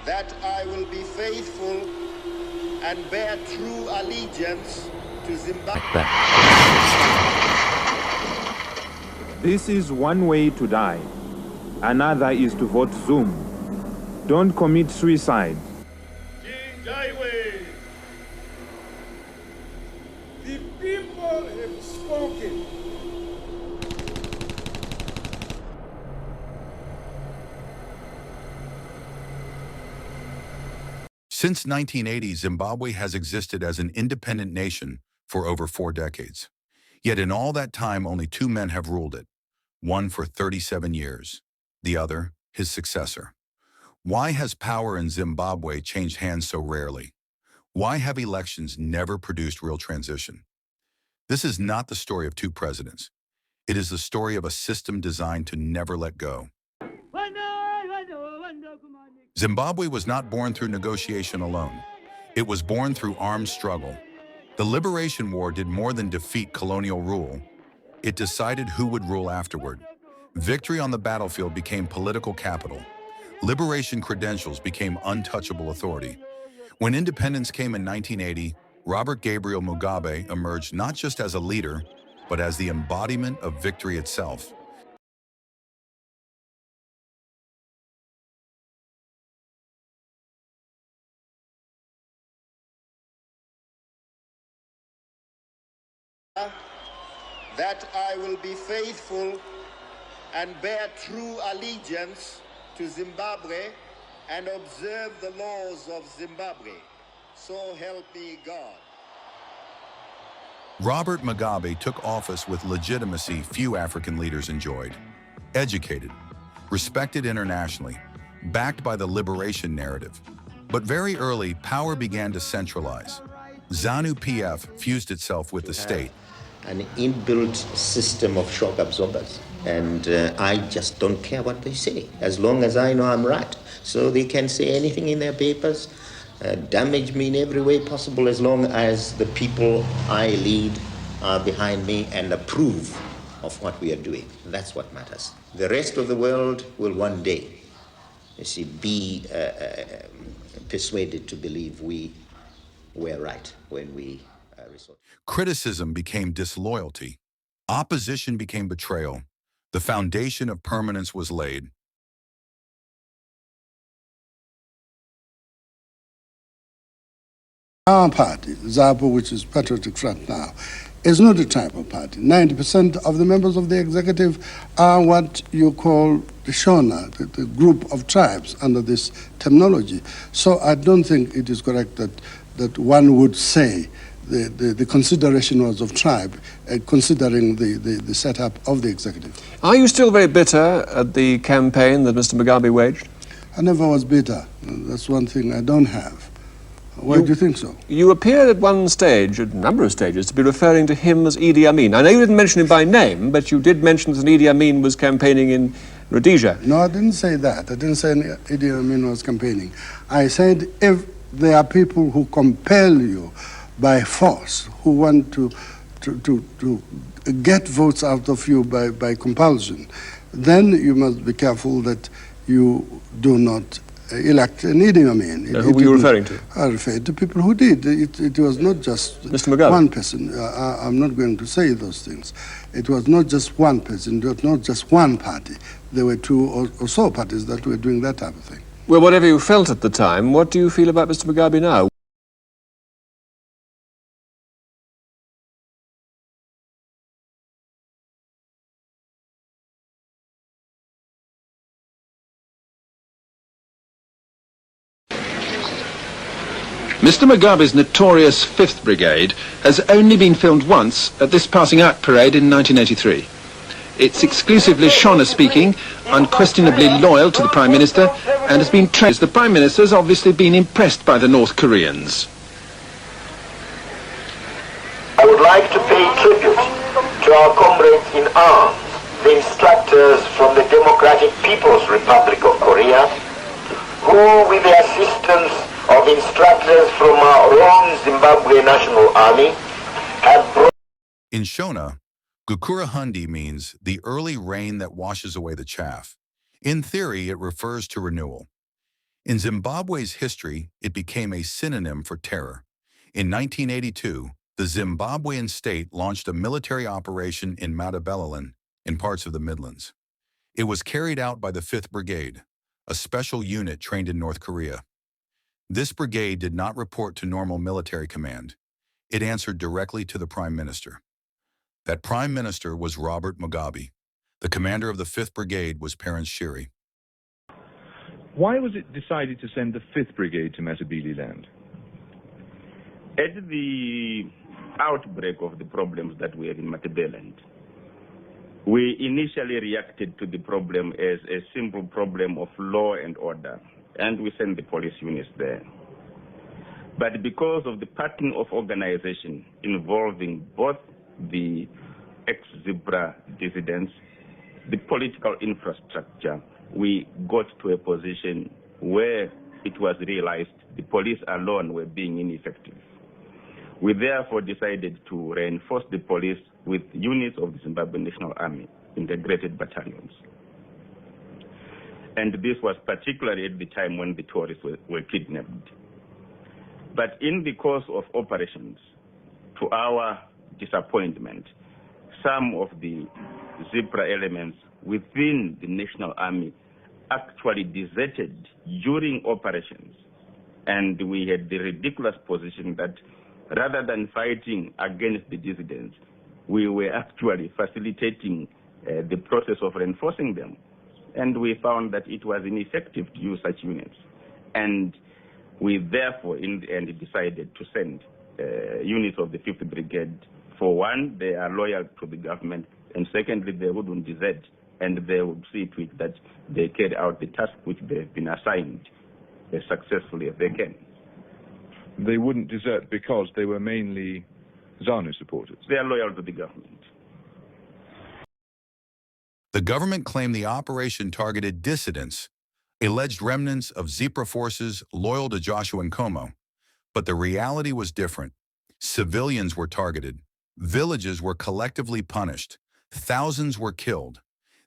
that I will be faithful and bear true allegiance to Zimbabwe. This is one way to die. Another is to vote Zoom. Don't commit suicide. The people have spoken. Since 1980, Zimbabwe has existed as an independent nation for over 4 decades. Yet in all that time, only 2 men have ruled it, one for 37 years, the other his successor. Why has power in Zimbabwe changed hands so rarely? Why have elections never produced real transition? This is not the story of 2 presidents. It is the story of a system designed to never let go. Zimbabwe was not born through negotiation alone. It was born through armed struggle. The Liberation War did more than defeat colonial rule. It decided who would rule afterward. Victory on the battlefield became political capital. Liberation credentials became untouchable authority. When independence came in 1980, Robert Gabriel Mugabe emerged not just as a leader, but as the embodiment of victory itself. That I will be faithful and bear true allegiance to Zimbabwe and observe the laws of Zimbabwe. So help me God. Robert Mugabe took office with legitimacy few African leaders enjoyed. Educated, respected internationally, backed by the liberation narrative. But very early, power began to centralize. ZANU-PF fused itself with the state. An inbuilt system of shock absorbers. And I just don't care what they say, as long as I know I'm right. So they can say anything in their papers, damage me in every way possible, as long as the people I lead are behind me and approve of what we are doing. That's what matters. The rest of the world will one day, you see, be persuaded to believe we were right when we resort. Criticism became disloyalty. Opposition became betrayal. The foundation of permanence was laid. Our party, ZAPU, which is Patriotic Front now, is not a tribal party. 90% of the members of the executive are what you call the Shona, the group of tribes under this terminology. So I don't think it is correct that one would say the consideration was of tribe, considering the setup of the executive. Are you still very bitter at the campaign that Mr. Mugabe waged? I never was bitter. That's one thing I don't have. Why do you think so? You appeared at one stage, a number of stages, to be referring to him as Idi Amin. I know you didn't mention him by name, but you did mention that Idi Amin was campaigning in Rhodesia. No, I didn't say that. I didn't say Idi Amin was campaigning. I said if there are people who compel you by force, who want to get votes out of you by compulsion, then you must be careful that you do not elect an Idi Amin. Who were you referring to? I referred to people who did. It was not just Mr. Mugabe. One person. I'm not going to say those things. It was not just one person. It was not just one party. There were 2 or so parties that were doing that type of thing. Well, whatever you felt at the time, what do you feel about Mr. Mugabe now? Mr. Mugabe's notorious 5th Brigade has only been filmed once at this passing out parade in 1983. It's exclusively Shona speaking, unquestionably loyal to the Prime Minister, and has been trained. The Prime Minister has obviously been impressed by the North Koreans. I would like to pay tribute to our comrades in arms, the instructors from the Democratic People's Republic of Korea, who, with the assistance of instructors from our own Zimbabwe National Army, have brought... In Shona, Gukurahundi means the early rain that washes away the chaff. In theory, it refers to renewal. In Zimbabwe's history, it became a synonym for terror. In 1982, the Zimbabwean state launched a military operation in Matabeleland, in parts of the Midlands. It was carried out by the 5th Brigade, a special unit trained in North Korea. This brigade did not report to normal military command. It answered directly to the Prime Minister. That Prime Minister was Robert Mugabe. The commander of the 5th Brigade was Perence Shiri. Why was it decided to send the 5th Brigade to Matabeleland? At the outbreak of the problems that we had in Matabeleland, we initially reacted to the problem as a simple problem of law and order, and we sent the police units there. But because of the pattern of organization involving both the ex-Zebra dissidents, the political infrastructure, we got to a position where it was realized the police alone were being ineffective. We therefore decided to reinforce the police with units of the Zimbabwe National Army, integrated battalions. And this was particularly at the time when the tourists were kidnapped. But in the course of operations, to our disappointment, some of the Zebra elements within the National Army actually deserted during operations. And we had the ridiculous position that rather than fighting against the dissidents, we were actually facilitating the process of reinforcing them. And we found that it was ineffective to use such units. And we therefore, in the end, decided to send units of the 5th Brigade. For one, they are loyal to the government, and secondly, they wouldn't desert, and they would see to it that they carry out the task which they've been assigned as successfully as they can. They wouldn't desert because they were mainly ZANU supporters. They are loyal to the government. The government claimed the operation targeted dissidents, alleged remnants of Zebra forces loyal to Joshua Nkomo. But the reality was different. Civilians were targeted. Villages were collectively punished. Thousands were killed.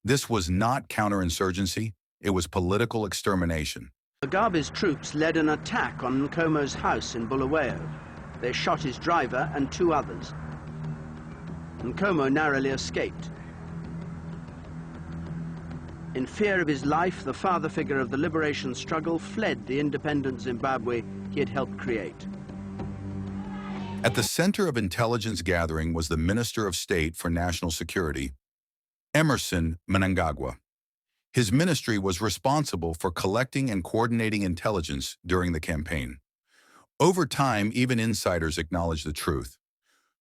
This was not counterinsurgency. It was political extermination. Mugabe's troops led an attack on Nkomo's house in Bulawayo. They shot his driver and 2 others. Nkomo narrowly escaped. In fear of his life, the father figure of the liberation struggle fled the independent Zimbabwe he had helped create. At the center of intelligence gathering was the Minister of State for National Security, Emmerson Mnangagwa. His ministry was responsible for collecting and coordinating intelligence during the campaign. Over time, even insiders acknowledged the truth.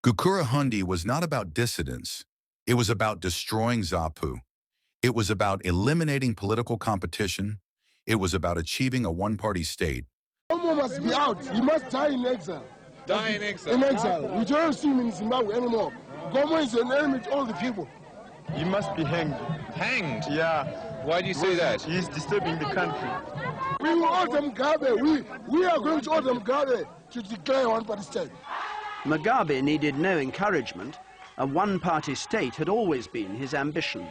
Gukurahundi was not about dissidents. It was about destroying ZAPU. It was about eliminating political competition. It was about achieving a one-party state. Nkomo must be out. He must die in exile. Die in exile? In exile. We don't see him in Zimbabwe anymore. Nkomo is an enemy to all the people. He must be hanged. Hanged? Yeah. Why do you say that? He's disturbing the country. We will order Mugabe. We are going to order Mugabe to declare one-party state. Mugabe needed no encouragement. A one-party state had always been his ambition.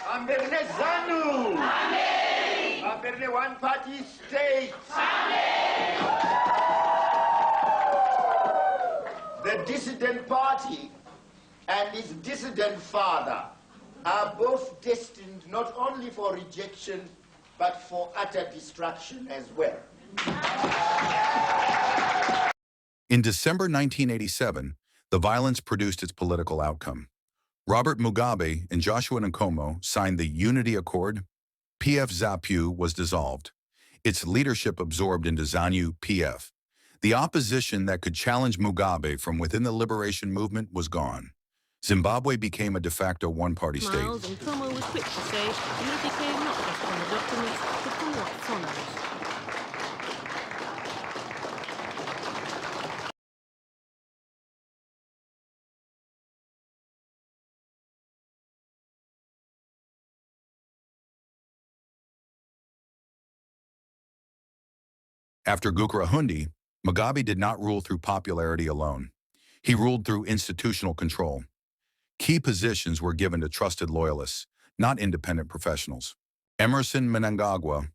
Amberne ZANU! Amberne one-party state! The dissident party and its dissident father are both destined not only for rejection, but for utter destruction as well. In December 1987, the violence produced its political outcome. Robert Mugabe and Joshua Nkomo signed the Unity Accord. PF-ZAPU was dissolved. Its leadership absorbed into ZANU-PF. The opposition that could challenge Mugabe from within the liberation movement was gone. Zimbabwe became a de facto one-party state. Miles and Nkomo was quick to say unity came not just from the documents, but from what follows. After Gukurahundi, Mugabe did not rule through popularity alone. He ruled through institutional control. Key positions were given to trusted loyalists, not independent professionals. Emmerson Mnangagwa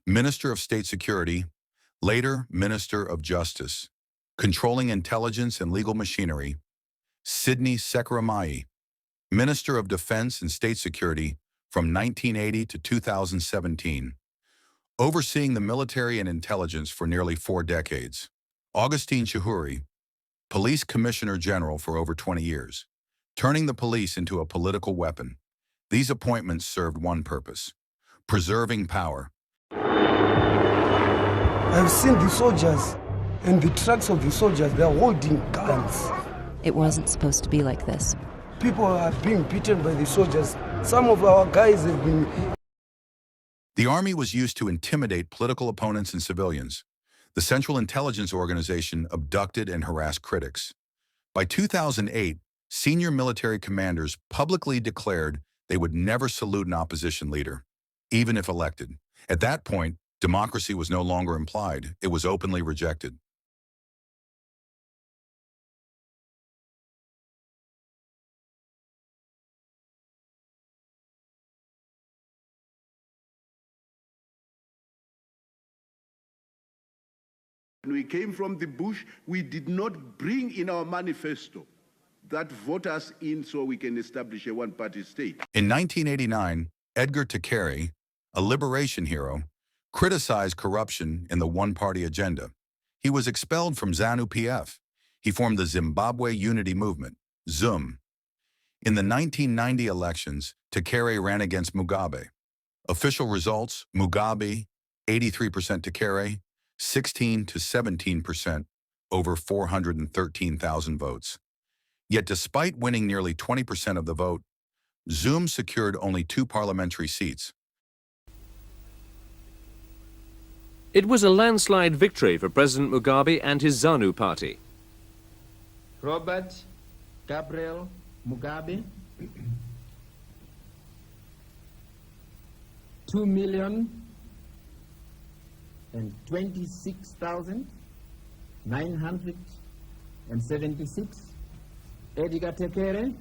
Minister of State Security, later Minister of Justice, controlling intelligence and legal machinery, Sidney Sekeramai, Minister of Defense and State Security from 1980 to 2017, overseeing the military and intelligence for nearly 4 decades. Augustine Chihuri, Police Commissioner General for over 20 years, turning the police into a political weapon. These appointments served one purpose: preserving power. I've seen the soldiers and the trucks of the soldiers, they're holding guns. It wasn't supposed to be like this. People are being beaten by the soldiers. Some of our guys have been... The army was used to intimidate political opponents and civilians. The Central Intelligence Organization abducted and harassed critics. By 2008, senior military commanders publicly declared they would never salute an opposition leader, even if elected. At that point, democracy was no longer implied, it was openly rejected. When we came from the bush, we did not bring in our manifesto that vote us in so we can establish a one-party state. In 1989, Edgar Takeri, a liberation hero, criticized corruption in the one-party agenda. He was expelled from ZANU-PF. He formed the Zimbabwe Unity Movement, ZUM. In the 1990 elections, Takeri ran against Mugabe. Official results: Mugabe, 83% Takeri, 16 to 17%, over 413,000 votes. Yet despite winning nearly 20% of the vote, ZUM secured only 2 parliamentary seats. It was a landslide victory for President Mugabe and his ZANU party. Robert Gabriel Mugabe, 2,026,976. Edgar Takeri,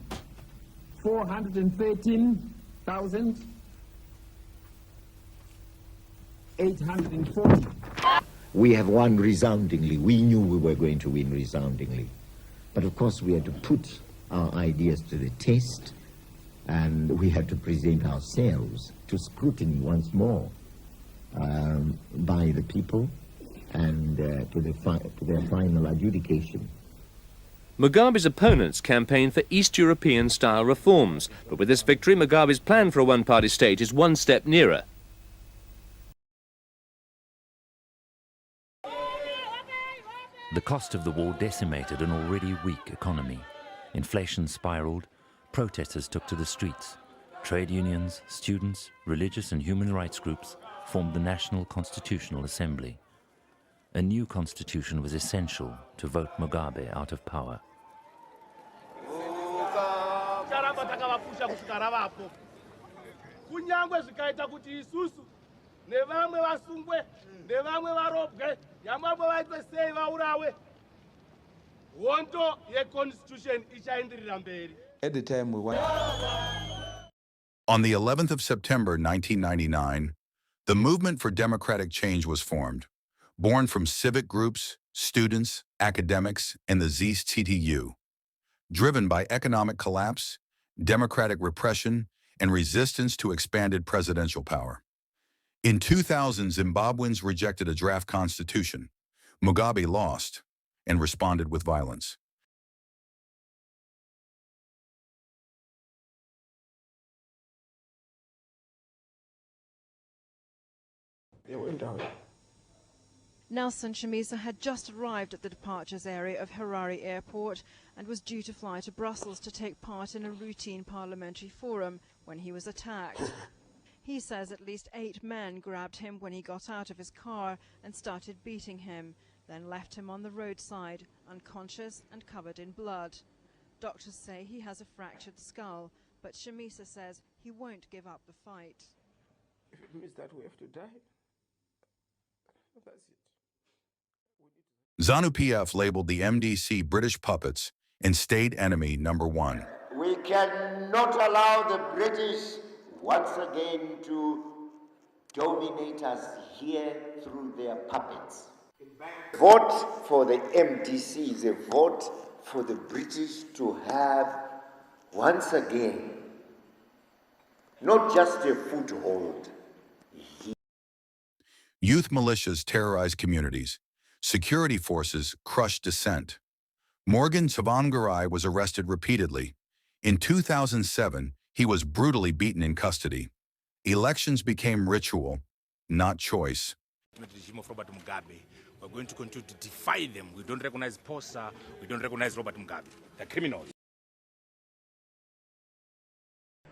413,840. We have won resoundingly. We knew we were going to win resoundingly. But of course we had to put our ideas to the test, and we had to present ourselves to scrutiny once more by the people and to their final adjudication. Mugabe's opponents campaigned for East European-style reforms, but with this victory, Mugabe's plan for a one-party state is one step nearer. The cost of the war decimated an already weak economy. Inflation spiraled, protesters took to the streets. Trade unions, students, religious and human rights groups formed the National Constitutional Assembly. A new constitution was essential to vote Mugabe out of power. At the time we went. On the 11th of September 1999, the Movement for Democratic Change was formed, born from civic groups, students, academics, and the ZCTU, driven by economic collapse, democratic repression, and resistance to expanded presidential power. In 2000, Zimbabweans rejected a draft constitution. Mugabe lost and responded with violence. Nelson Chamisa had just arrived at the departures area of Harare Airport and was due to fly to Brussels to take part in a routine parliamentary forum when he was attacked. He says at least 8 men grabbed him when he got out of his car and started beating him, then left him on the roadside, unconscious and covered in blood. Doctors say he has a fractured skull, but Chamisa says he won't give up the fight. If it means that we have to die, that's it. ZANU-PF labeled the MDC British puppets and state enemy #1. We cannot allow the British once again to dominate us here through their puppets. Vote for the MDC is a vote for the British to have, once again, not just a foothold. Youth militias terrorized communities. Security forces crushed dissent. Morgan Tsvangirai was arrested repeatedly. In 2007, he was brutally beaten in custody. Elections became ritual, not choice. The regime of Robert Mugabe, we're going to continue to defy them. We don't recognize Posa, we don't recognize Robert Mugabe. They're criminals.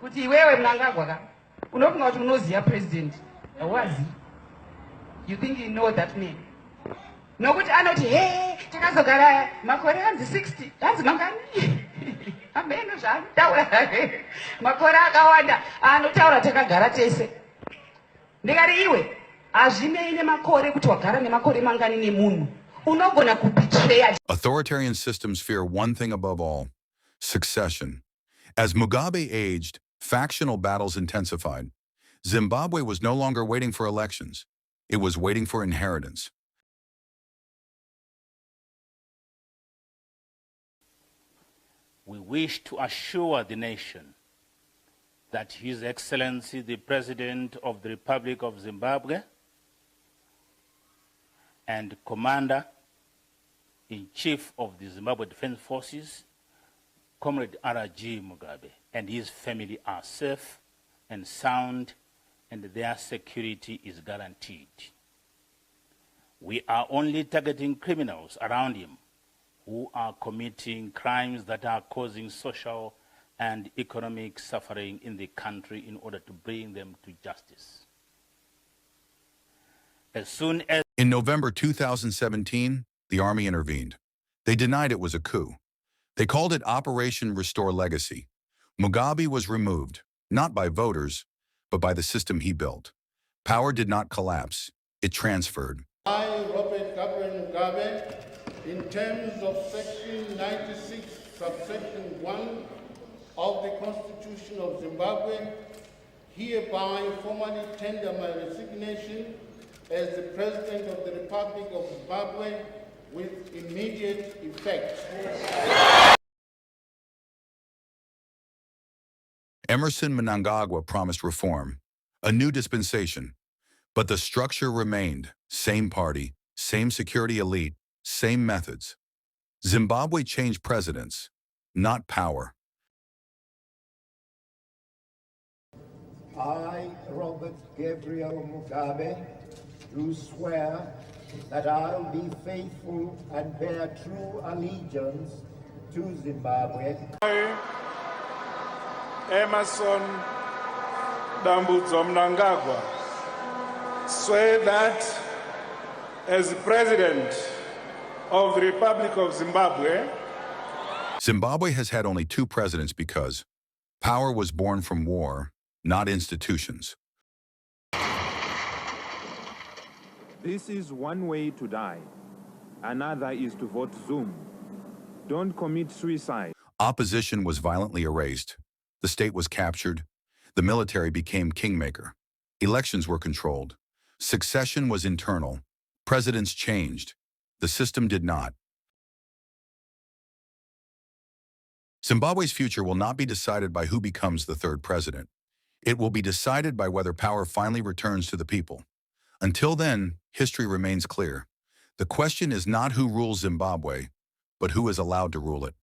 Kuti wewe Mnangagwa ka unofunga kuti unoziya president awazi. You think you know that name? Nokuti anoti hey takazogara makore hanzi 60 hanzi mangani ambeno zvani taura makore akawanda anotaura takagara tese ndikati iwe azvineine makore kuti wagara nemakore mangani nemunhu unogona kubetray. Authoritarian systems fear one thing above all: succession. As Mugabe aged, factional battles intensified. Zimbabwe was no longer waiting for elections. It was waiting for inheritance. We wish to assure the nation that His Excellency the President of the Republic of Zimbabwe and Commander-in-Chief of the Zimbabwe Defense Forces, Comrade R.G. Mugabe, and his family are safe and sound, and their security is guaranteed. We are only targeting criminals around him who are committing crimes that are causing social and economic suffering in the country in order to bring them to justice. As soon as... In November 2017, the army intervened. They denied it was a coup. They called it Operation Restore Legacy. Mugabe was removed, not by voters, but by the system he built. Power did not collapse. It transferred. I, Robert Gabriel Mugabe, in terms of Section 96, subsection 1 of the Constitution of Zimbabwe, hereby formally tender my resignation as the President of the Republic of Zimbabwe with immediate effect. Emmerson Mnangagwa promised reform, a new dispensation, but the structure remained: same party, same security elite, same methods. Zimbabwe changed presidents, not power. I, Robert Gabriel Mugabe, do swear that I'll be faithful and bear true allegiance to Zimbabwe. I, Emmerson Mnangagwa, swear that as President of the Republic of Zimbabwe. Zimbabwe has had only two presidents because power was born from war, not institutions. This is one way to die. Another is to vote Zoom. Don't commit suicide. Opposition was violently erased. The state was captured. The military became kingmaker. Elections were controlled. Succession was internal. Presidents changed. The system did not. Zimbabwe's future will not be decided by who becomes the third president. It will be decided by whether power finally returns to the people. Until then, history remains clear. The question is not who rules Zimbabwe, but who is allowed to rule it.